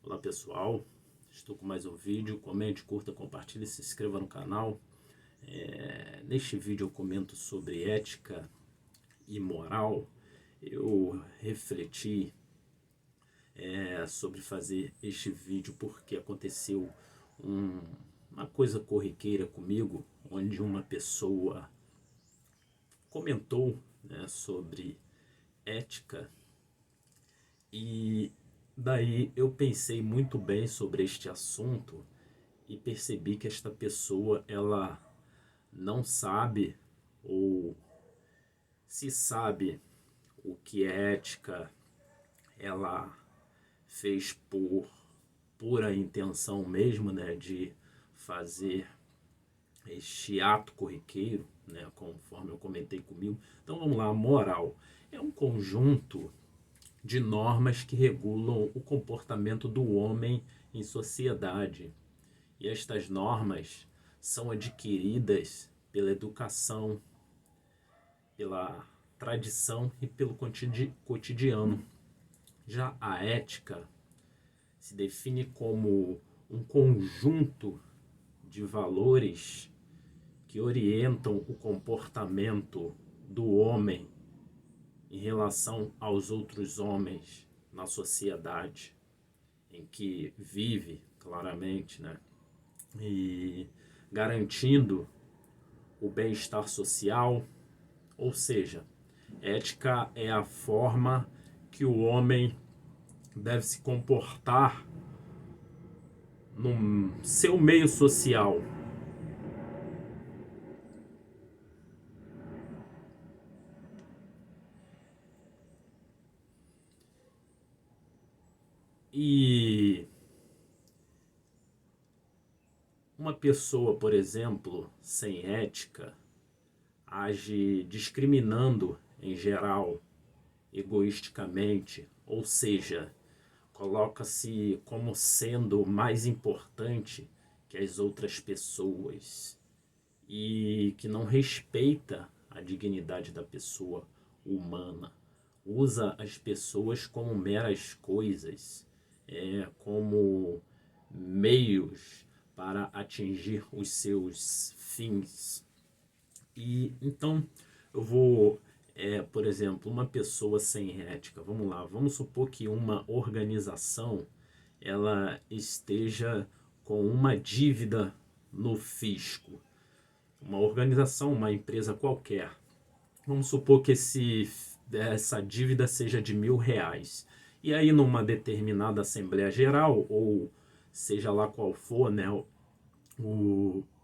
Olá pessoal, estou com mais um vídeo. Comente, curta, compartilhe, se inscreva no canal. Neste vídeo eu comento sobre ética e moral. Eu refleti sobre fazer este vídeo porque aconteceu uma coisa corriqueira comigo, onde uma pessoa comentou, né, sobre ética. E daí eu pensei muito bem sobre este assunto e percebi que esta pessoa ela não sabe, ou se sabe o que é ética, ela fez por pura intenção mesmo, né, de fazer este ato corriqueiro, né, conforme eu comentei comigo. Então vamos lá, a moral é um conjunto de normas que regulam o comportamento do homem em sociedade. E estas normas são adquiridas pela educação, pela tradição e pelo cotidiano. Já a ética se define como um conjunto de valores que orientam o comportamento do homem em relação aos outros homens na sociedade em que vive, claramente, né? E garantindo o bem-estar social, ou seja, ética é a forma que o homem deve se comportar no seu meio social. E uma pessoa, por exemplo, sem ética, age discriminando em geral, egoisticamente, ou seja, coloca-se como sendo mais importante que as outras pessoas e que não respeita a dignidade da pessoa humana. Usa as pessoas como meras coisas, como meios para atingir os seus fins. E então eu vou, por exemplo, uma pessoa sem ética, vamos lá, vamos supor que uma organização ela esteja com uma dívida no fisco, uma organização, uma empresa qualquer. Vamos supor que essa dívida seja de R$ 1.000. E aí numa determinada Assembleia Geral, ou seja lá qual for, né,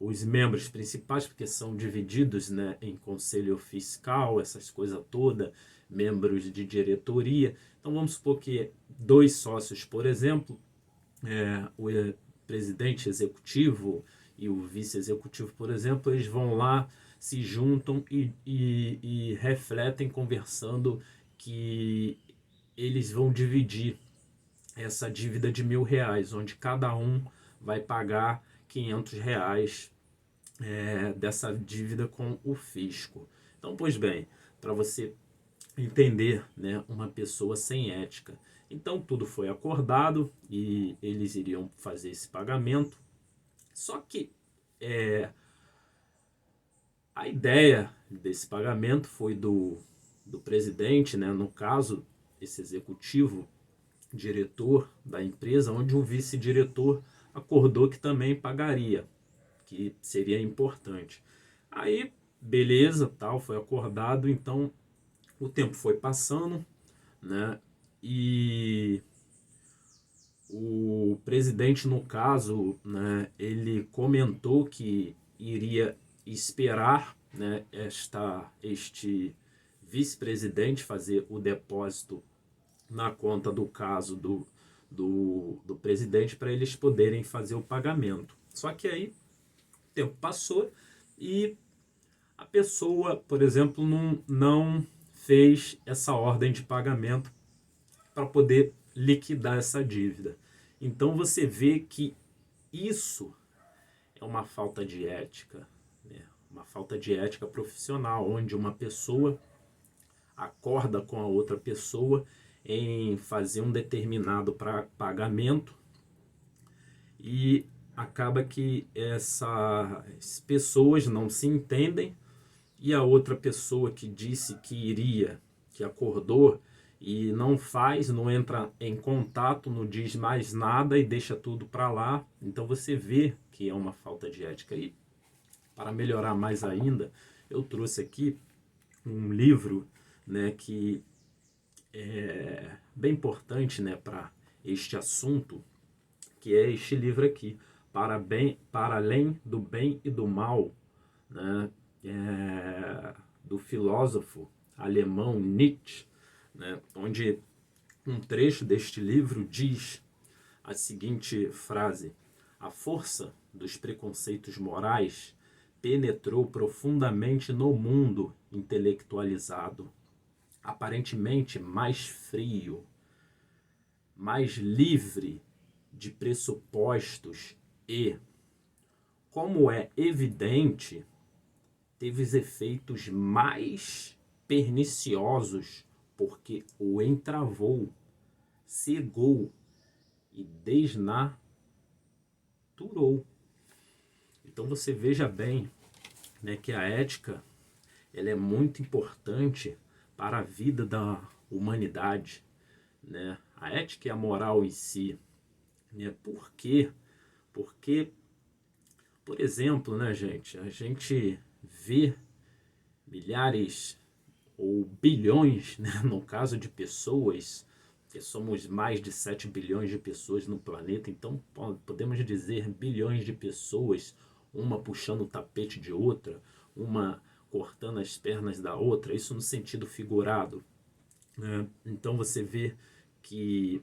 os membros principais, porque são divididos, né, em conselho fiscal, essas coisas todas, membros de diretoria. Então vamos supor que dois sócios, por exemplo, o presidente executivo e o vice-executivo, por exemplo, eles vão lá, se juntam e refletem conversando que eles vão dividir essa dívida de R$ 1.000, onde cada um vai pagar R$ 500 dessa dívida com o fisco. Então, pois bem, para você entender, né, uma pessoa sem ética. Então tudo foi acordado e eles iriam fazer esse pagamento. Só que a ideia desse pagamento foi do presidente, né, no caso, esse executivo, diretor da empresa, onde o vice-diretor acordou que também pagaria, que seria importante. Aí, beleza, tal, foi acordado, então o tempo foi passando, né? E o presidente, no caso, né, ele comentou que iria esperar, né, este vice-presidente fazer o depósito na conta do caso do presidente para eles poderem fazer o pagamento. Só que aí o tempo passou e a pessoa, por exemplo, não fez essa ordem de pagamento para poder liquidar essa dívida. Então você vê que isso é uma falta de ética, né? Uma falta de ética profissional, onde uma pessoa acorda com a outra pessoa em fazer um determinado pagamento e acaba que essas pessoas não se entendem, e a outra pessoa que disse que iria, que acordou e não faz, não entra em contato, não diz mais nada e deixa tudo para lá. Então você vê que é uma falta de ética. E para melhorar mais ainda, eu trouxe aqui um livro, né, que é bem importante, né, para este assunto, que é este livro aqui, para além do bem e do mal, né, do filósofo alemão Nietzsche, né, onde um trecho deste livro diz a seguinte frase: a força dos preconceitos morais penetrou profundamente no mundo intelectualizado, aparentemente mais frio, mais livre de pressupostos e, como é evidente, teve os efeitos mais perniciosos porque o entravou, cegou e desnaturou. Então você veja bem, né, que a ética ela é muito importante para a vida da humanidade, né? A ética e a moral em si, né? Por quê? Porque, por exemplo, né, gente, a gente vê milhares ou bilhões, né, no caso de pessoas, que somos mais de 7 bilhões de pessoas no planeta, então podemos dizer bilhões de pessoas, uma puxando o tapete de outra, uma cortando as pernas da outra, isso no sentido figurado, né? Então você vê que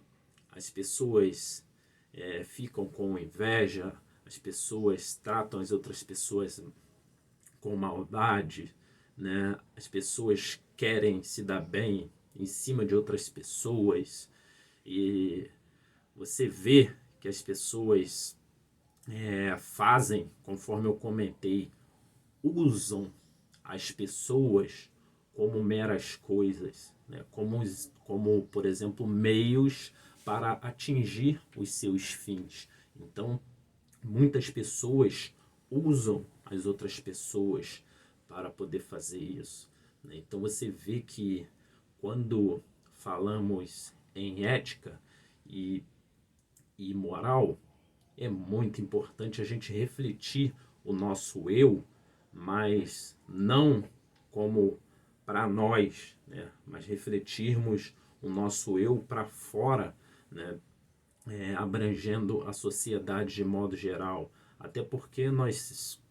as pessoas ficam com inveja, as pessoas tratam as outras pessoas com maldade, né? As pessoas querem se dar bem em cima de outras pessoas e você vê que as pessoas fazem, conforme eu comentei, usam as pessoas como meras coisas, né? Como, por exemplo, meios para atingir os seus fins. Então, muitas pessoas usam as outras pessoas para poder fazer isso, né? Então você vê que quando falamos em ética e, e moral, é muito importante a gente refletir o nosso eu, mas não como para nós, né? Mas refletirmos o nosso eu para fora, né? Abrangendo a sociedade de modo geral. Até porque nós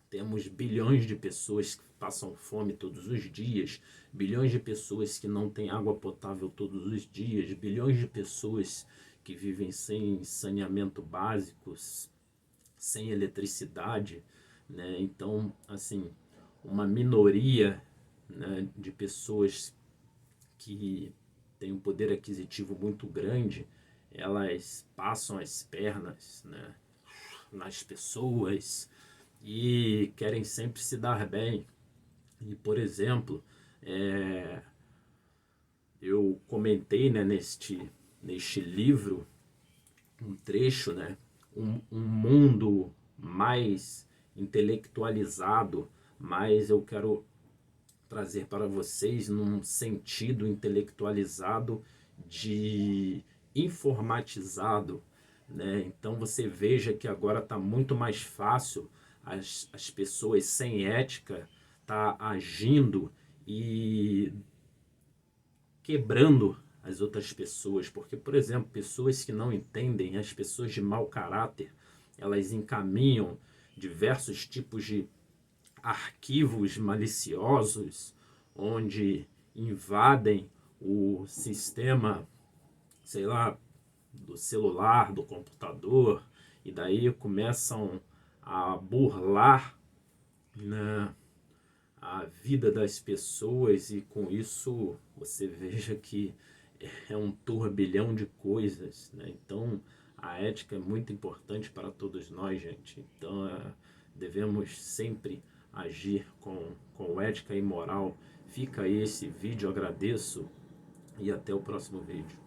temos bilhões de pessoas que passam fome todos os dias, bilhões de pessoas que não têm água potável todos os dias, bilhões de pessoas que vivem sem saneamento básico, sem eletricidade, né? Então, assim, uma minoria, né, de pessoas que têm um poder aquisitivo muito grande, elas passam as pernas, né, nas pessoas e querem sempre se dar bem. E, por exemplo, eu comentei, né, neste livro um trecho, né, um mundo mais intelectualizado, mas eu quero trazer para vocês num sentido intelectualizado de informatizado, né? Então você veja que agora está muito mais fácil as pessoas sem ética tá agindo e quebrando as outras pessoas, porque, por exemplo, pessoas que não entendem, as pessoas de mau caráter, elas encaminham diversos tipos de arquivos maliciosos, onde invadem o sistema, sei lá, do celular, do computador, e daí começam a burlar, né, a vida das pessoas, e com isso você veja que é um turbilhão de coisas, né? Então a ética é muito importante para todos nós, gente. Então devemos sempre agir com ética e moral. Fica aí esse vídeo, agradeço e até o próximo vídeo.